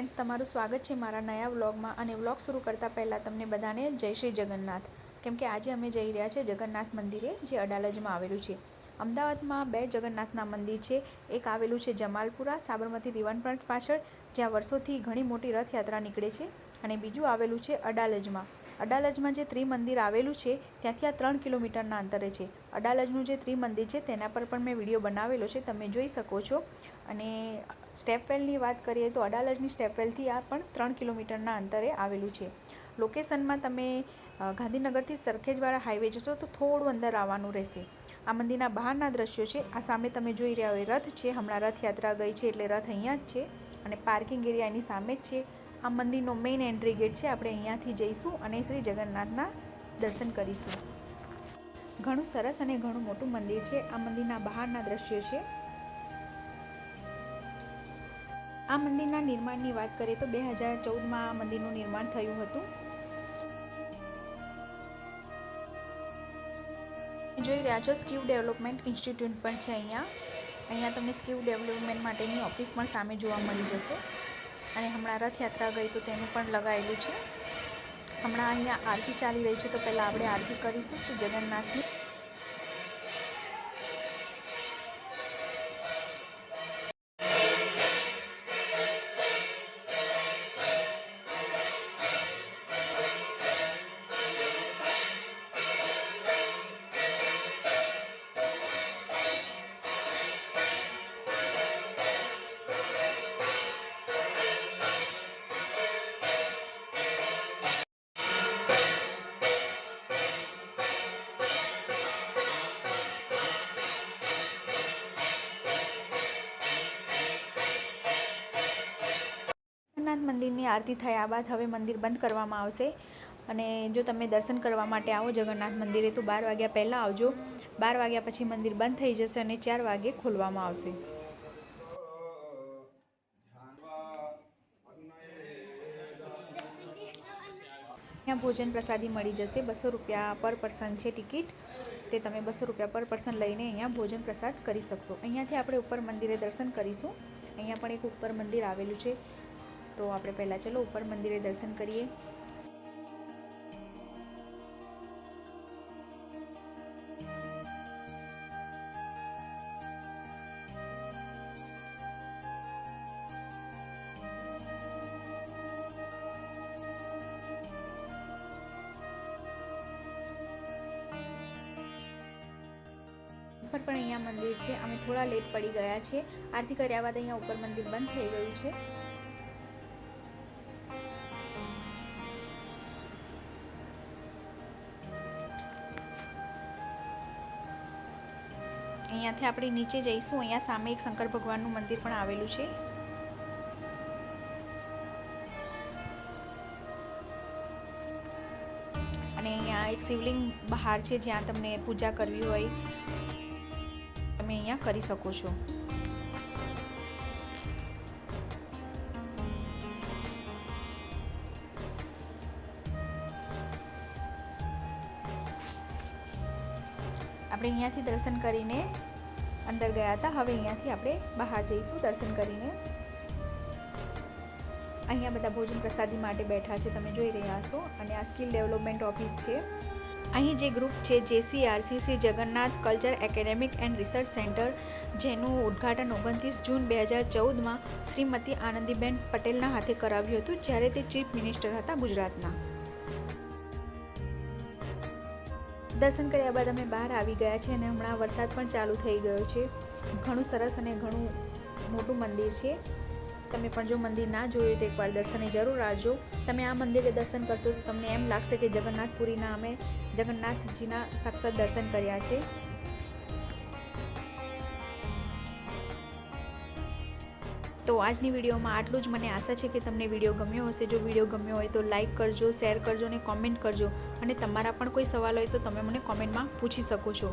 Friends, તમારું સ્વાગત છે મારા નયા વ્લોગમાં। અને વ્લોગ શરૂ કરતાં પહેલાં તમને બધાને જય શ્રી જગન્નાથ। કેમ કે આજે અમે જઈ રહ્યા છે જગન્નાથ મંદિરે, જે અડાલજમાં આવેલું છે। અમદાવાદમાં બે જગન્નાથના મંદિર છે। એક આવેલું છે જમાલપુરા સાબરમતી રિવરફ્રન્ટ પાછળ, જ્યાં વર્ષોથી ઘણી મોટી રથયાત્રા નીકળે છે। અને બીજું આવેલું છે અડાલજમાં। અડાલજમાં જે ત્રિમંદિર આવેલું છે ત્યાંથી આ 3 કિલોમીટરના અંતરે છે। અડાલજનું જે ત્રિમંદિર છે તેના પર પણ મેં વિડીયો બનાવેલો છે, તમે જોઈ શકો છો। અને સ્ટેપવેલની વાત કરીએ તો અડાલજની સ્ટેપવેલથી આ પણ 3 કિલોમીટરના અંતરે આવેલું છે। લોકેશનમાં તમે ગાંધીનગરથી સરખેજવાળા હાઈવે જશો તો થોડું અંદર આવવાનું રહેશે। આ મંદિરના બહારના દ્રશ્યો છે। આ સામે તમે જોઈ રહ્યા હોય રથ છે, હમણાં રથયાત્રા ગઈ છે એટલે રથ અહીંયા જ છે। અને પાર્કિંગ એરિયા એની સામે જ છે। આ મંદિરનો મેઇન એન્ટ્રી ગેટ છે। આપણે અહીંયાથી જઈશું અને શ્રી જગન્નાથના દર્શન કરીશું। ઘણું સરસ અને ઘણું મોટું મંદિર છે। આ મંદિરના બહારના દ્રશ્યો છે। આ મંદિરના નિર્માણની વાત કરીએ તો 2014માં આ મંદિરનું નિર્માણ થયું હતું। જોઈ રહ્યા છો સ્કિલ ડેવલપમેન્ટ ઇન્સ્ટિટ્યૂટ પણ છે અહીંયા તમને સ્કિલ ડેવલપમેન્ટ માટેની ઓફિસ પણ સામે જોવા મળી જશે। અને હમણાં રથયાત્રા ગઈ તો તેનું પણ લગાવેલું છે। હમણાં અહીંયા આરતી ચાલી રહી છે, તો પહેલાં આપણે આરતી કરીશું શ્રી જગન્નાથની। જગન્નાથ મંદિરની આરતી થયા બાદ હવે મંદિર બંધ કરવામાં આવશે। અને જો તમે દર્શન કરવા માટે આવો જગન્નાથ મંદિરે તો 12 વાગ્યા પહેલાં આવજો। 12 વાગ્યા પછી મંદિર બંધ થઈ જશે અને 4 વાગે ખોલવામાં આવશે। અહીંયા ભોજન પ્રસાદી મળી જશે। 200 રૂપિયા પર પર્સન છે ટિકિટ, તે તમે 200 રૂપિયા પર પર્સન લઈને અહીંયા ભોજન પ્રસાદ કરી શકશો। અહીંયાથી આપણે ઉપર મંદિરે દર્શન કરીશું। અહીંયા પણ એક ઉપર મંદિર આવેલું છે, તો આપણે પહેલાં ચલો ઉપર મંદિરે દર્શન કરીએ। ઉપર પણ અહીંયા મંદિર છે। અમે થોડા લેટ પડી ગયા છે। આરતી કર્યા બાદ અહીંયા ઉપર મંદિર બંધ થઈ ગયું છે। અહીંયાથી આપણે નીચે જઈશું। અહીંયા સામે એક શંકર ભગવાનનું મંદિર પણ આવેલું છે। અને અહીંયા એક શિવલિંગ બહાર છે, જ્યાં તમને પૂજા કરવી હોય તમે અહીંયા કરી શકો છો। આપણે અહીંયાથી દર્શન કરીને અંદર ગયા હતા, હવે અહીંયાથી આપણે બહાર જઈશું દર્શન કરીને। અહીંયા બધા ભોજન પ્રસાદી માટે બેઠા છે, તમે જોઈ રહ્યા છો। અને આ સ્કિલ ડેવલપમેન્ટ ઓફિસ છે। અહીં જે ગ્રુપ છે JCRC Shri Jagannath culture academic and research centre, જેનું ઉદ્ઘાટન 29 જૂન 2014માં શ્રીમતી આનંદીબેન પટેલના હાથે કરાવ્યું હતું, જ્યારે તે ચીફ મિનિસ્ટર હતા ગુજરાતના। દર્શન કર્યા બાદ અમે બહાર આવી ગયા છે અને હમણાં વરસાદ પણ ચાલુ થઈ ગયો છે। ઘણું સરસ અને ઘણું મોટું મંદિર છે। તમે પણ જો મંદિર ના જોયું તો એકવાર દર્શને જરૂર આવજો। તમે આ મંદિરે દર્શન કરશો તો તમને એમ લાગશે કે જગન્નાથપુરીના અમે જગન્નાથજીના સાક્ષાત દર્શન કર્યા છે। તો આજની વિડીયોમાં આટલું જ। મને આશા છે કે તમને વિડીયો ગમ્યો હશે। જો વિડીયો ગમ્યો હોય તો લાઇક કરજો, શેર કરજો અને કોમેન્ટ કરજો। અને તમારા પણ કોઈ સવાલ હોય તો તમે મને કોમેન્ટમાં પૂછી શકો છો।